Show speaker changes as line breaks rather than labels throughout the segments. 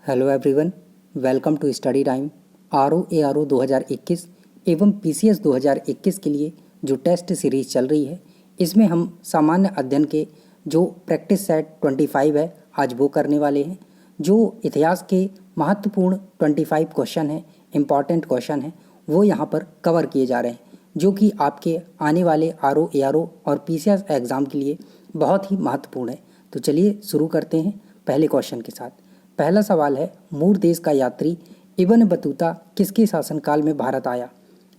Hello everyone, welcome to study time. RO ARO 2021 एवं PCS 2021 के लिए जो टेस्ट सीरीज़ चल रही है, इसमें हम सामान्य अध्ययन के जो प्रैक्टिस सेट 25 है आज वो करने वाले हैं। जो इतिहास के महत्वपूर्ण 25 क्वेश्चन हैं, इम्पॉर्टेंट क्वेश्चन हैं, वो यहाँ पर कवर किए जा रहे हैं, जो कि आपके आने वाले RO ARO और PCS एग्ज़ाम के लिए बहुत ही महत्वपूर्ण है। तो चलिए शुरू करते हैं पहले क्वेश्चन के साथ। पहला सवाल है, मूर देश का यात्री इब्न बतूता किसके शासनकाल में भारत आया?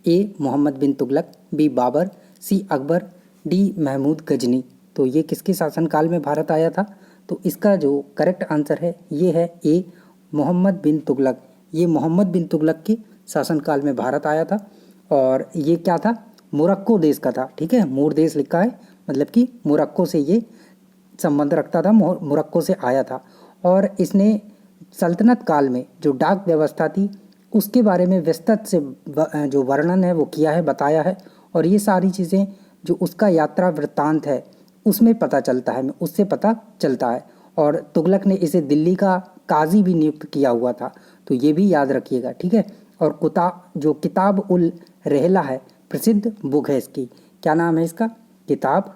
ए मोहम्मद बिन तुगलक, बी बाबर, सी अकबर, डी महमूद गजनी। तो ये किसके शासनकाल में भारत आया था? तो इसका जो करेक्ट आंसर है ये है ए मोहम्मद बिन तुगलक। ये मोहम्मद बिन तुगलक के शासनकाल में भारत आया था और ये क्या था? मोरक्को देश का था। ठीक है, मूर देश लिखा है मतलब कि मोरक्को से ये संबंध रखता था, मोरक्को से आया था। और इसने सल्तनत काल में जो डाक व्यवस्था थी उसके बारे में विस्तृत से जो वर्णन है वो किया है, बताया है। और ये सारी चीज़ें जो उसका यात्रा वृत्तांत है उसमें पता चलता है, उससे पता चलता है। और तुगलक ने इसे दिल्ली का काजी भी नियुक्त किया हुआ था, तो ये भी याद रखिएगा। ठीक है, और किताब उल रहला है, प्रसिद्ध बुक है इसकी। क्या नाम है इसका? किताब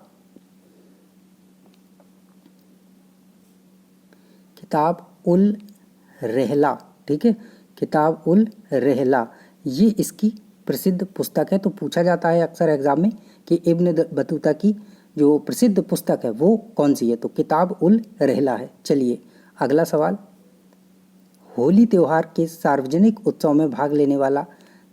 उल रहला। ठीक है, किताब उल रहला ये इसकी प्रसिद्ध पुस्तक है। तो पूछा जाता है अक्सर एग्जाम में कि इब्न बतूता की जो प्रसिद्ध पुस्तक है वो कौन सी है? तो किताब उल रहला है। चलिए अगला सवाल, होली त्यौहार के सार्वजनिक उत्सव में भाग लेने वाला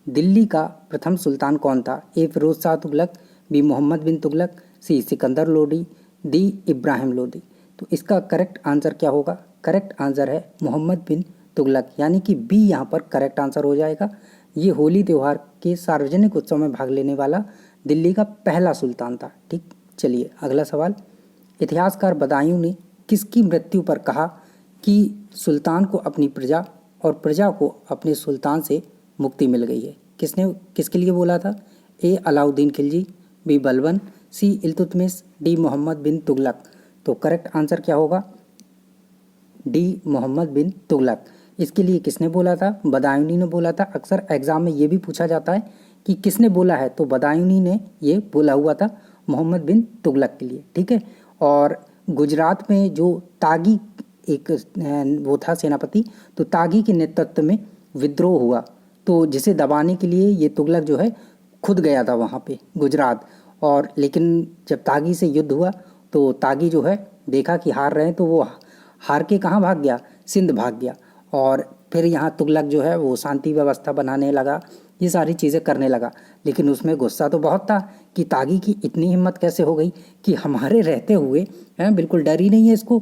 दिल्ली का प्रथम सुल्तान कौन था? ए फिरोज शाह तुगलक, बी मोहम्मद बिन तुगलक, सी सिकंदर लोदी, डी इब्राहिम लोदी। तो इसका करेक्ट आंसर क्या होगा? करेक्ट आंसर है मोहम्मद बिन तुगलक, यानी कि बी यहाँ पर करेक्ट आंसर हो जाएगा। ये होली त्यौहार के सार्वजनिक उत्सव में भाग लेने वाला दिल्ली का पहला सुल्तान था। ठीक, चलिए अगला सवाल, इतिहासकार बदायूं ने किसकी मृत्यु पर कहा कि सुल्तान को अपनी प्रजा और प्रजा को अपने सुल्तान से मुक्ति मिल गई है? किसने किसके लिए बोला था? ए अलाउद्दीन खिलजी, बी बलबन, सी इल्तुतमिश, डी मोहम्मद बिन तुगलक। तो करेक्ट आंसर क्या होगा? डी मोहम्मद बिन तुगलक। इसके लिए किसने बोला था? बदायूनी ने बोला था। अक्सर एग्जाम में ये भी पूछा जाता है कि किसने बोला है, तो बदायूनी ने ये बोला हुआ था मोहम्मद बिन तुगलक के लिए। ठीक है, और गुजरात में जो तागी एक वो था सेनापति, तो तागी के नेतृत्व में विद्रोह हुआ, तो जिसे दबाने के लिए ये तुगलक जो है खुद गया था वहाँ पे गुजरात। और लेकिन जब तागी से युद्ध हुआ तो तागी जो है देखा कि हार रहे हैं, तो वो हार के कहाँ भाग गया? सिंध भाग गया। और फिर यहाँ तुगलक जो है वो शांति व्यवस्था बनाने लगा, ये सारी चीज़ें करने लगा। लेकिन उसमें गुस्सा तो बहुत था कि तागी की इतनी हिम्मत कैसे हो गई कि हमारे रहते हुए बिल्कुल डर ही नहीं है इसको।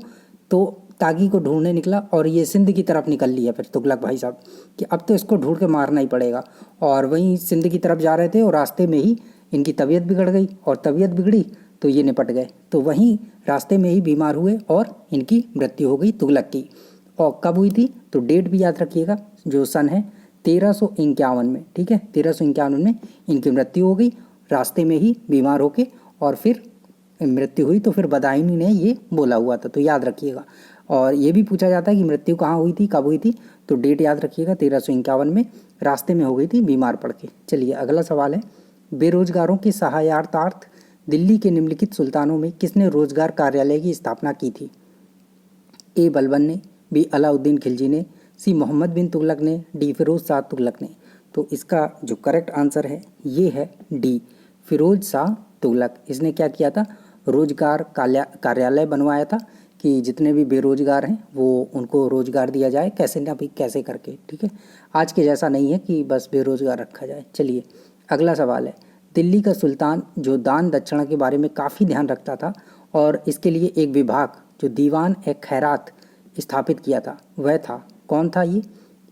तो तागी को ढूंढने निकला और ये सिंध की तरफ निकल लिया फिर तुगलक भाई साहब कि अब तो इसको ढूंढ के मारना ही पड़ेगा। और वहीं सिंध की तरफ जा रहे थे और रास्ते में ही इनकी तबीयत बिगड़ गई, और तबीयत बिगड़ी तो ये निपट गए। तो वहीं रास्ते में ही बीमार हुए और इनकी मृत्यु हो गई तुगलक की। और कब हुई थी? तो डेट भी याद रखिएगा, जो सन है 1351 में। ठीक है, 1351 में इनकी मृत्यु हो गई, रास्ते में ही बीमार होके, और फिर मृत्यु हुई। तो फिर बदायूनी ने ये बोला हुआ था, तो याद रखिएगा। और ये भी पूछा जाता है कि मृत्यु कहाँ हुई थी, कब हुई थी? तो डेट याद रखिएगा, 1351 में रास्ते में हो गई थी बीमार पड़ के। चलिए अगला सवाल है, बेरोजगारों की सहायतार्थ दिल्ली के निम्नलिखित सुल्तानों में किसने रोजगार कार्यालय की स्थापना की थी? ए बलबन ने, बी अलाउद्दीन खिलजी ने, सी मोहम्मद बिन तुगलक ने, डी फिरोज शाह तुगलक ने। तो इसका जो करेक्ट आंसर है ये है डी फिरोज शाह तुगलक। इसने क्या किया था? रोजगार कार्यालय बनवाया था कि जितने भी बेरोजगार हैं वो उनको रोजगार दिया जाए, कैसे ना भी कैसे करके। ठीक है, आज के जैसा नहीं है कि बस बेरोजगार रखा जाए। चलिए अगला सवाल है, दिल्ली का सुल्तान जो दान दक्षिणा के बारे में काफ़ी ध्यान रखता था और इसके लिए एक विभाग जो दीवान ए खैरात स्थापित किया था, वह था कौन था? ये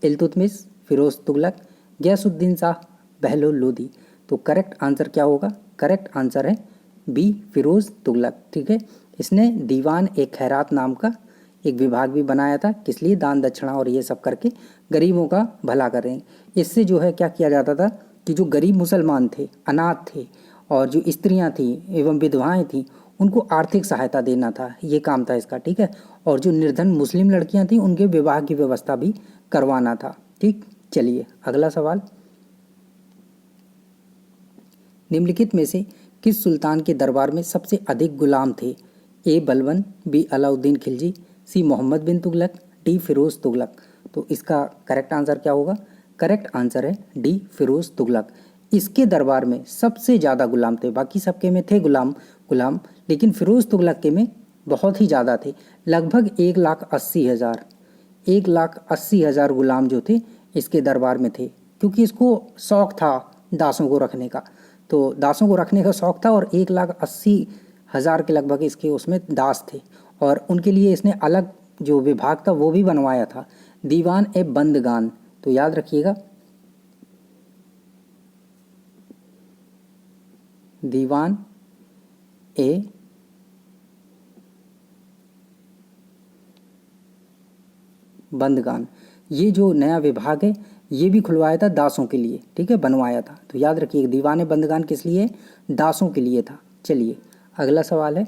इल्तुतमिश, फिरोज तुगलक, गयासुद्दीन शाह, बहलोल लोदी। तो करेक्ट आंसर क्या होगा? करेक्ट आंसर है बी फिरोज तुगलक। ठीक है, इसने दीवान ए खैरात नाम का एक विभाग भी बनाया था, किस लिए? दान दक्षिणा और ये सब करके गरीबों का भला कर रहे हैं। इससे जो है क्या किया जाता था कि जो गरीब मुसलमान थे, अनाथ थे, और जो स्त्रियां थी एवं विधवाएं थी, उनको आर्थिक सहायता देना था, ये काम था इसका। ठीक है, और जो निर्धन मुस्लिम लड़कियां थीं उनके विवाह की व्यवस्था भी करवाना था। ठीक, चलिए अगला सवाल, निम्नलिखित में से किस सुल्तान के दरबार में सबसे अधिक गुलाम थे? ए बलबन, बी अलाउद्दीन खिलजी, सी मोहम्मद बिन तुगलक, डी फिरोज तुगलक। तो इसका करेक्ट आंसर क्या होगा? करेक्ट आंसर है डी फिरोज तुगलक। इसके दरबार में सबसे ज़्यादा गुलाम थे, बाकी सबके में थे गुलाम, लेकिन फिरोज तुगलक के में बहुत ही ज़्यादा थे। लगभग 1,80,000 1,80,000 गुलाम जो थे इसके दरबार में थे, क्योंकि इसको शौक था दासों को रखने का। तो दासों को रखने का शौक था और 1,80,000 के लगभग इसके उसमें दास थे, और उनके लिए इसने अलग जो विभाग था वो भी बनवाया था, दीवान ए बंदगान। तो याद रखिएगा, दीवान ए बंदगान, ये जो नया विभाग है ये भी खुलवाया था दासों के लिए, ठीक है, बनवाया था। तो याद रखिए दीवान बंदगान किस लिए? दासों के लिए था। चलिए अगला सवाल है,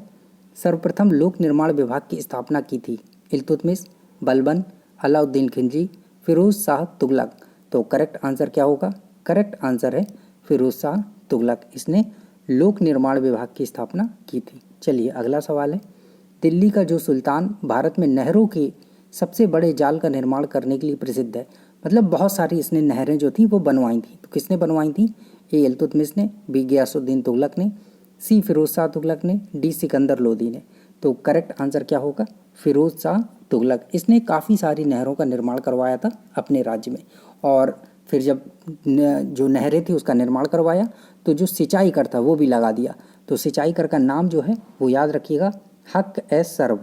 सर्वप्रथम लोक निर्माण विभाग की स्थापना की थी? इल्तुतमिश, बलबन, अलाउद्दीन खिलजी, फिरोज शाह तुगलक। तो करेक्ट आंसर क्या होगा? करेक्ट आंसर है फिरोज शाह तुगलक, इसने लोक निर्माण विभाग की स्थापना की थी। चलिए अगला सवाल है, दिल्ली का जो सुल्तान भारत में नहरों के सबसे बड़े जाल का निर्माण करने के लिए प्रसिद्ध है, मतलब बहुत सारी इसने नहरें जो थी वो बनवाई थी। तो किसने बनवाई थी? ए इल्तुतमिश ने, बी गयासुद्दीन तुगलक ने, सी फिरोज शाह तुगलक ने, डी सिकंदर लोदी ने। तो करेक्ट आंसर क्या होगा? फिरोज शाह तुगलक, इसने काफ़ी सारी नहरों का निर्माण करवाया था अपने राज्य में। और फिर जब जो नहरें थी उसका निर्माण करवाया तो जो सिंचाई कर था वो भी लगा दिया। तो सिंचाई कर का नाम जो है वो याद रखिएगा, हक ए सर्व।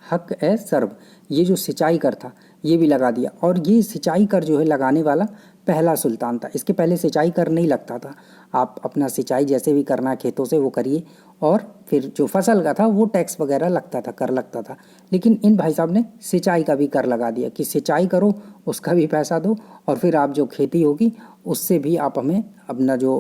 हक ए सर्व, ये जो सिंचाई कर था ये भी लगा दिया। और ये सिंचाई कर जो है लगाने वाला पहला सुल्तान था। इसके पहले सिंचाई कर नहीं लगता था, आप अपना सिंचाई जैसे भी करना है खेतों से वो करिए, और फिर जो फसल का था वो टैक्स वगैरह लगता था, कर लगता था। लेकिन इन भाई साहब ने सिंचाई का भी कर लगा दिया कि सिंचाई करो उसका भी पैसा दो, और फिर आप जो खेती होगी उससे भी आप हमें अपना जो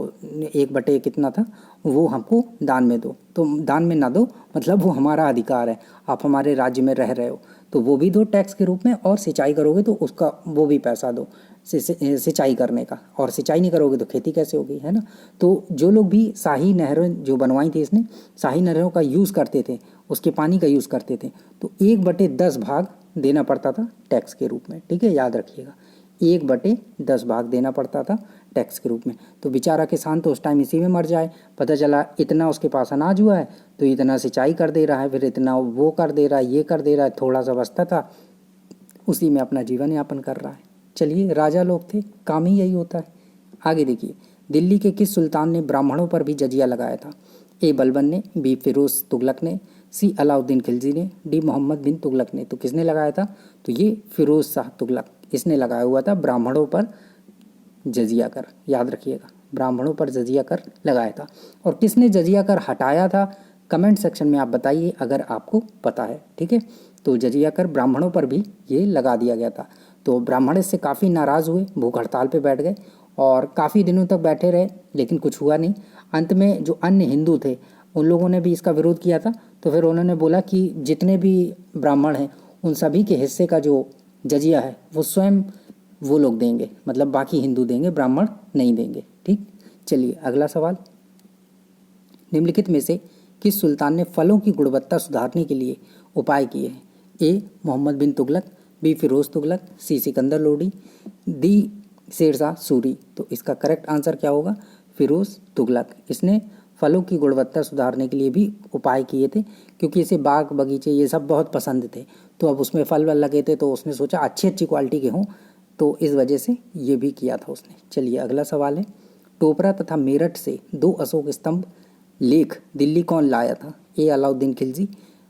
1/, कितना था वो हमको दान में दो। तो दान में ना दो मतलब वो हमारा अधिकार है, आप हमारे राज्य में रह रहे हो तो वो भी दो टैक्स के रूप में, और सिंचाई करोगे तो उसका वो भी पैसा दो सिंचाई करने का, और सिंचाई नहीं करोगे तो खेती कैसे होगी, है ना। तो जो लोग भी शाही नहरें जो बनवाई थी इसने, शाही नहरों का यूज़ करते थे, उसके पानी का यूज़ करते थे, तो 1/10 भाग देना पड़ता था टैक्स के रूप में, ठीक है, याद रखिएगा 1/10 भाग देना पड़ता था टैक्स के रूप में। तो बेचारा किसान तो उस टाइम इसी में मर जाए, पता चला इतना उसके पास अनाज हुआ है तो इतना सिंचाई कर दे रहा है, फिर इतना वो कर दे रहा है, ये कर दे रहा है, थोड़ा सा बचता था उसी में अपना जीवन यापन कर रहा है। चलिए राजा लोग थे, काम ही यही होता है। आगे देखिए, दिल्ली के किस सुल्तान ने ब्राह्मणों पर भी जजिया लगाया था? ए बलबन ने, बी फिरोज तुगलक ने, सी अलाउद्दीन खिलजी ने, डी मोहम्मद बिन तुगलक ने। तो किसने लगाया था? तो ये फिरोज शाह तुगलक, इसने लगाया हुआ था ब्राह्मणों पर जजिया कर, याद रखिएगा ब्राह्मणों पर जजिया कर लगाया था। और किसने जजिया कर हटाया था? कमेंट सेक्शन में आप बताइए अगर आपको पता है, ठीक है। तो जजिया कर ब्राह्मणों पर भी ये लगा दिया गया था। तो ब्राह्मण इससे काफ़ी नाराज़ हुए, भूख हड़ताल पे बैठ गए और काफ़ी दिनों तक बैठे रहे, लेकिन कुछ हुआ नहीं। अंत में जो अन्य हिंदू थे उन लोगों ने भी इसका विरोध किया था। तो फिर उन्होंने बोला कि जितने भी ब्राह्मण हैं उन सभी के हिस्से का जो जजिया है वो स्वयं वो लोग देंगे, मतलब बाकी हिंदू देंगे, ब्राह्मण नहीं देंगे, ठीक। चलिए अगला सवाल, निम्नलिखित में से किस सुल्तान ने फलों की गुणवत्ता सुधारने के लिए उपाय किए हैं? ए मोहम्मद बिन तुगलक, बी फिरोज तुगलक, सी सिकंदर लोडी, डी शेरशाह सूरी। तो इसका करेक्ट आंसर क्या होगा? फिरोज तुगलक, इसने फलों की गुणवत्ता सुधारने के लिए भी उपाय किए थे, क्योंकि इसे बाग बगीचे ये सब बहुत पसंद थे। तो अब उसमें फल वल लगे थे तो उसने सोचा अच्छी अच्छी क्वालिटी के हों, तो इस वजह से ये भी किया था उसने। चलिए अगला सवाल है, टोपरा तथा मेरठ से 2 अशोक स्तंभ लेख दिल्ली कौन लाया था? ए अलाउद्दीन खिलजी,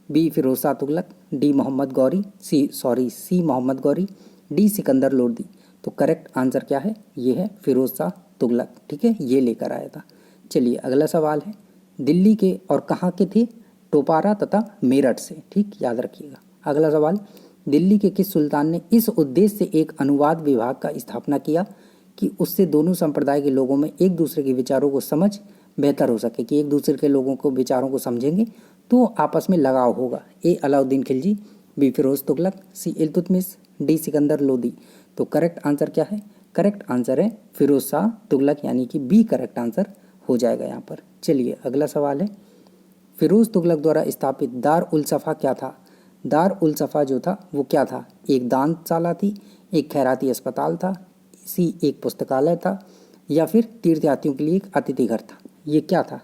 बी फिरोज शाह तुगलक, डी मोहम्मद गौरी, सी मोहम्मद गौरी, डी सिकंदर लोदी। तो करेक्ट आंसर क्या है? ये है फिरोज शाह तुगलक, ठीक है, ये लेकर आया था। चलिए अगला सवाल है, दिल्ली के और कहाँ के थे? टोपारा तथा मेरठ से, ठीक, याद रखिएगा। अगला सवाल, दिल्ली के किस सुल्तान ने इस उद्देश्य से एक अनुवाद विभाग का स्थापना किया कि उससे दोनों संप्रदाय के लोगों में एक दूसरे के विचारों को समझ बेहतर हो सके, कि एक दूसरे के लोगों को विचारों को समझेंगे तो आपस में लगाव होगा। ए अलाउद्दीन खिलजी, बी फिरोज तुगलक, सी इल्तुतमिश, डी सिकंदर लोदी। तो करेक्ट आंसर क्या है? करेक्ट आंसर है फिरोज शाह तुगलक, यानी कि बी करेक्ट आंसर हो जाएगा यहाँ पर। चलिए अगला सवाल है, फिरोज तुगलक द्वारा स्थापित दार उल सफ़ा क्या था? दार उल सफ़ा जो था वो क्या था? एक दानशाला थी, एक खैराती अस्पताल था, सी एक पुस्तकालय था, या फिर तीर्थयात्रियों के लिए एक अतिथि घर था? ये क्या था?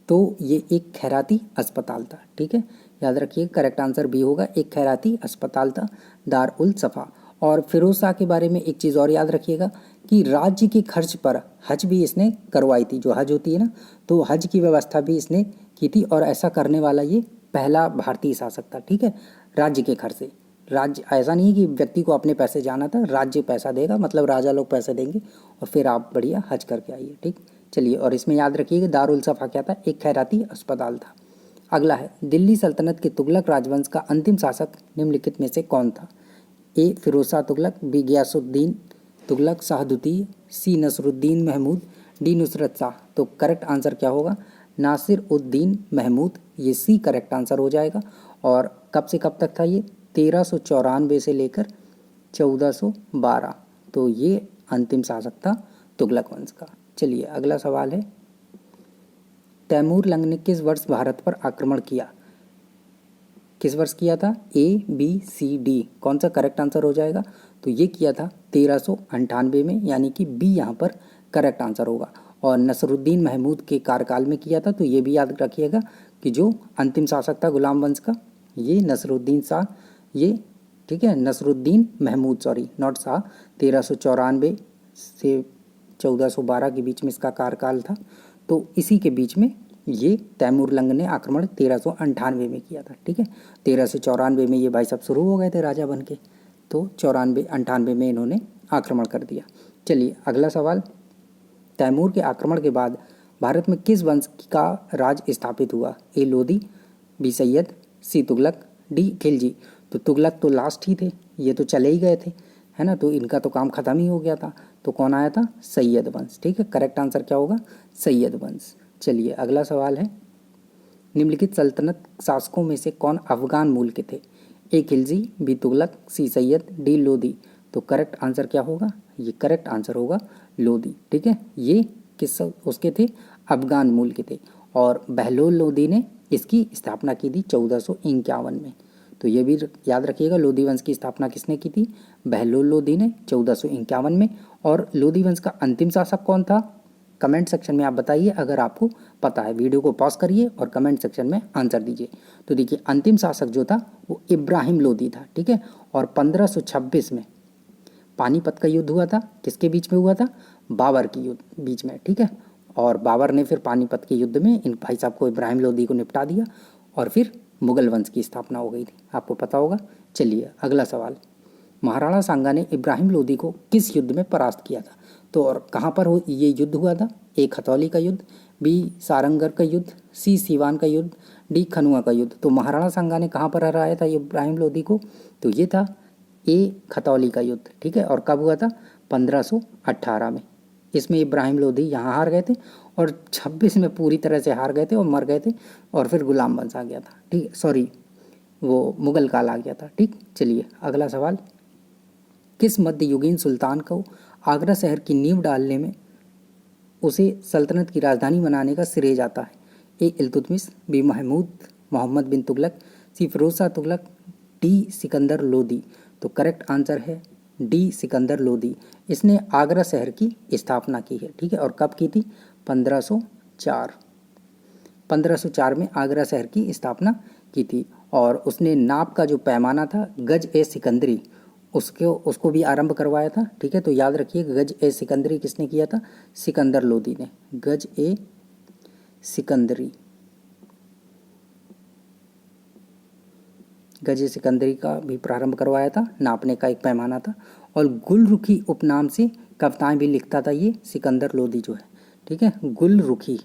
तो ये एक खैराती अस्पताल था। ठीक है, याद रखिए करेक्ट आंसर बी होगा, एक खैराती अस्पताल था दार उल सफ़ा। और फिरोज शाह के बारे में एक चीज़ और याद रखिएगा कि राज्य के खर्च पर हज भी इसने करवाई थी। जो हज होती है ना, तो हज की व्यवस्था भी इसने की थी, और ऐसा करने वाला ये पहला भारतीय शासक था। ठीक है, राज्य के खर्च से। राज्य ऐसा नहीं है कि व्यक्ति को अपने पैसे जाना था, राज्य पैसा देगा, मतलब राजा लोग पैसे देंगे और फिर आप बढ़िया हज करके आइए। ठीक, चलिए, और इसमें याद रखिए कि दारुल सफ़ा क्या था? एक खैराती अस्पताल था। अगला है, दिल्ली सल्तनत के तुगलक राजवंश का अंतिम शासक निम्नलिखित में से कौन था? ए फिरोज शाह तुगलक, बी गयासुद्दीन तुगलक शाहदूती, सी नसरुद्दीन महमूद, डी नुसरत शाह। तो करेक्ट आंसर क्या होगा? नासिर उद्दीन महमूद, ये सी करेक्ट आंसर हो जाएगा। और कब से कब तक था ये? 1394 से लेकर 1412। तो ये अंतिम शासक था तुगलक वंश का। चलिए अगला सवाल है, तैमूर लंग ने किस वर्ष भारत पर आक्रमण किया? किस वर्ष किया था? ए बी सी डी, कौन सा करेक्ट आंसर हो जाएगा? तो ये किया था 1398 में, यानी कि बी यहाँ पर करेक्ट आंसर होगा। और नसरुद्दीन महमूद के कार्यकाल में किया था, तो ये भी याद रखिएगा कि जो अंतिम शासक था गुलाम वंश का, ये नसरुद्दीन शाह, ये ठीक है, नसरुद्दीन महमूद, सॉरी नॉट शाह। 1394 से 1412 के बीच में इसका कार्यकाल था। तो इसी के बीच में ये तैमूर लंग ने आक्रमण 1398 में किया था। ठीक है, 1394 में ये भाई साहब शुरू हो गए थे राजा बन के, तो 98 में इन्होंने आक्रमण कर दिया। चलिए अगला सवाल, तैमूर के आक्रमण के बाद भारत में किस वंश का राज स्थापित हुआ? ए लोदी, बी सैयद, सी तुगलक, डी खिलजी। तो तुगलक तो लास्ट ही थे, ये तो चले ही गए थे, है ना, तो इनका तो काम खत्म ही हो गया था। तो कौन आया था? सैयद वंश। ठीक है, करेक्ट आंसर क्या होगा? सैयद वंश। चलिए अगला सवाल है, निम्नलिखित सल्तनत शासकों में से कौन अफगान मूल के थे? ए खिलजी, बी तुगलक, सी सैयद, डी लोदी। तो करेक्ट आंसर क्या होगा? ये करेक्ट आंसर होगा लोदी। ठीक है, ये किस उसके थे? अफगान मूल के थे। और बहलोल लोदी ने इसकी स्थापना की थी 1451 में। तो ये भी याद रखिएगा, लोदी वंश की स्थापना किसने की थी? बहलोल लोदी ने 1451 में। और लोदी वंश का अंतिम शासक कौन था? कमेंट सेक्शन में आप बताइए अगर आपको पता है। वीडियो को पॉज करिए और कमेंट सेक्शन में आंसर दीजिए। तो देखिए, अंतिम शासक जो था वो इब्राहिम लोदी था। ठीक है, और 1526 में पानीपत का युद्ध हुआ था। किसके बीच में हुआ था? बाबर की युद्ध बीच में। ठीक है, और बाबर ने फिर पानीपत के युद्ध में इन भाई साहब को, इब्राहिम लोदी को निपटा दिया, और फिर मुगल वंश की स्थापना हो गई थी, आपको पता होगा। चलिए अगला सवाल, महाराणा सांगा ने इब्राहिम लोदी को किस युद्ध में परास्त किया था? तो और कहाँ पर ये युद्ध हुआ था? ए खतौली का युद्ध, बी सारंगगढ़ का युद्ध, सी सीवान का युद्ध, डी खनुआ का युद्ध। तो महाराणा सांगा ने कहाँ पर हराया था इब्राहिम लोदी को? तो ये था ए खतौली का युद्ध। ठीक है, और कब हुआ था? 1518 में। इसमें इब्राहिम लोदी यहाँ हार गए थे, और 26 में पूरी तरह से हार गए थे और मर गए थे, और फिर गुलाम वंश आ गया था। ठीक है, सॉरी, वो मुगल काल आ गया था। ठीक, चलिए अगला सवाल, किस मध्ययुगीन सुल्तान को आगरा शहर की नींव डालने में उसे सल्तनत की राजधानी बनाने का श्रेय जाता है? ए इल्तुतमिश, बी महमूद मोहम्मद बिन तुगलक, सी फिरोज शाह तुगलक, डी सिकंदर लोदी। तो करेक्ट आंसर है डी सिकंदर लोदी। इसने आगरा शहर की स्थापना की है। ठीक है, और कब की थी? 1504 में आगरा शहर की स्थापना की थी। और उसने नाप का जो पैमाना था, गज ए सिकंदरी, उसको भी आरंभ करवाया था। ठीक है, तो याद रखिए, गज ए सिकंदरी किसने किया था? सिकंदर लोदी ने। गज ए सिकंदरी, गज ए सिकंदरी का भी प्रारंभ करवाया था, नापने का एक पैमाना था। और गुलरुखी उपनाम से कविताएं भी लिखता था ये सिकंदर लोदी जो है। ठीक है, गुलरुखी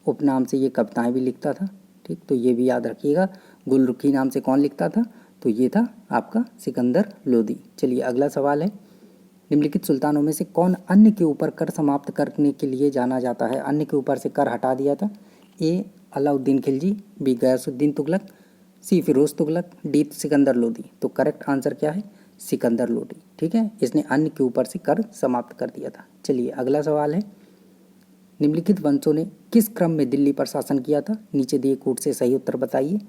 उपनाम से ये कविताएं भी लिखता था। ठीक, तो ये भी याद रखिएगा, गुलरुखी नाम से कौन लिखता था? तो ये था आपका सिकंदर लोदी। चलिए अगला सवाल है, निम्नलिखित सुल्तानों में से कौन अन्य के ऊपर कर समाप्त करने के लिए जाना जाता है? अन्य के ऊपर से कर हटा दिया था। ए अलाउद्दीन खिलजी, बी गयासुद्दीन तुगलक, सी फिरोज तुगलक, डी सिकंदर लोदी। तो करेक्ट आंसर क्या है? सिकंदर लोदी। ठीक है, इसने अन्य के ऊपर से कर समाप्त कर दिया था। चलिए अगला सवाल है, निम्नलिखित वंशों ने किस क्रम में दिल्ली पर शासन किया था? नीचे दिए कोड से सही उत्तर बताइए।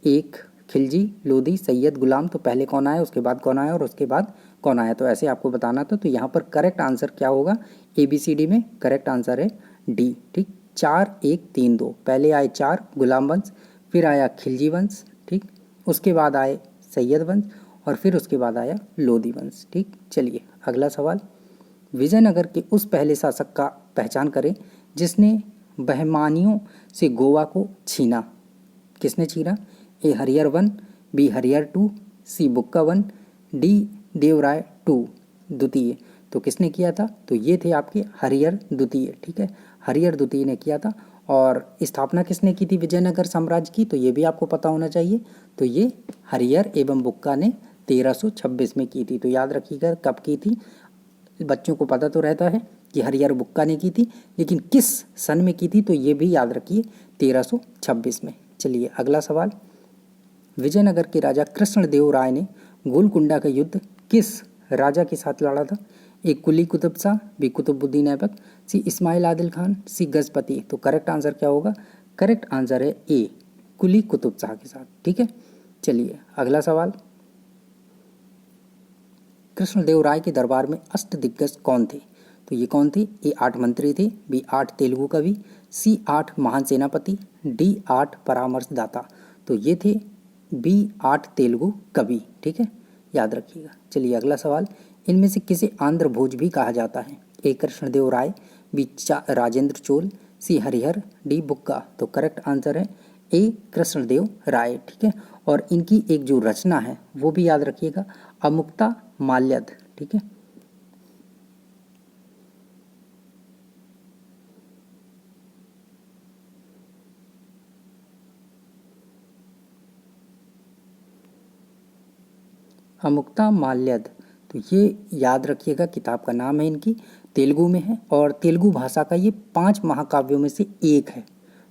एक खिलजी, लोधी, सैयद, गुलाम। तो पहले कौन आया, उसके बाद कौन आया और उसके बाद कौन आया? तो ऐसे आपको बताना था। तो यहाँ पर करेक्ट आंसर क्या होगा? ABCD में करेक्ट आंसर है डी। ठीक, 4 1 3 2। पहले आए 4 गुलाम वंश, फिर आया खिलजी वंश, ठीक, उसके बाद आए सैयद वंश और फिर उसके बाद आया लोधी वंश। ठीक, चलिए अगला सवाल, विजयनगर के उस पहले शासक का पहचान करें जिसने बहमानियों से गोवा को छीना। किसने छीना? A Harihar one, B Harihar two, C Bukka one, D Devaraya two द्वितीय। तो किसने किया था? तो ये थे आपके हरिहर द्वितीय। ठीक है, हरिहर द्वितीय ने किया था। और स्थापना किसने की थी विजयनगर साम्राज्य की? तो ये भी आपको पता होना चाहिए। तो ये हरिहर एवं बुक्का ने 1326 में की थी। तो याद रखिएगा कब की थी। बच्चों को पता तो रहता है कि हरिहर बुक्का ने की थी, लेकिन किस सन में की थी तो ये भी याद रखिए, 1326 में। चलिए अगला सवाल, विजयनगर के राजा कृष्णदेव राय ने गोलकुंडा का युद्ध किस राजा के साथ लड़ा था? ए कुली कुतुब शाह, बी कुतुबुद्दीन ऐबक, सी इस्माइल आदिल खान, सी गजपति। तो करेक्ट आंसर क्या होगा? करेक्ट आंसर है ए कुली कुतुब शाह के साथ। ठीक है, चलिए अगला सवाल, कृष्णदेव राय के दरबार में अष्टदिग्गज कौन थे? तो ये कौन थे? ए 8 मंत्री थे, बी 8 तेलुगु कवि, सी 8 महान सेनापति, डी 8 परामर्शदाता। तो ये थे बी 8 तेलुगु कवि। ठीक है, याद रखिएगा। चलिए अगला सवाल, इनमें से किसे आंध्र भोज भी कहा जाता है? ए कृष्णदेव राय, बी राजेंद्र चोल, सी हरिहर, डी बुक्का। तो करेक्ट आंसर है ए कृष्णदेव राय। ठीक है, और इनकी एक जो रचना है वो भी याद रखिएगा, अमुक्ता माल्यद। ठीक है, अमुक्ता माल्यद। तो ये याद रखिएगा, किताब का नाम है इनकी, तेलुगु में है और तेलुगु भाषा का ये 5 महाकाव्यों में से एक है।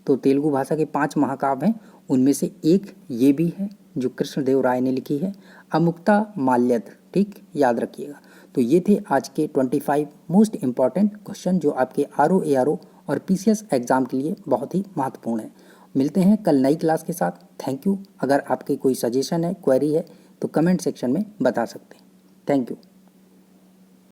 तो तेलुगु भाषा के 5 महाकाव्य हैं, उनमें से एक ये भी है जो कृष्णदेव राय ने लिखी है, अमुक्ता माल्यद। ठीक, याद रखिएगा। तो ये थे आज के 25 मोस्ट इम्पॉर्टेंट क्वेश्चन जो आपके RO ARO और PCS एग्जाम के लिए बहुत ही महत्वपूर्ण है। मिलते हैं कल नई क्लास के साथ। Thank you. अगर आपकी कोई सजेशन है, क्वेरी है तो कमेंट सेक्शन में बता सकते हैं। Thank you.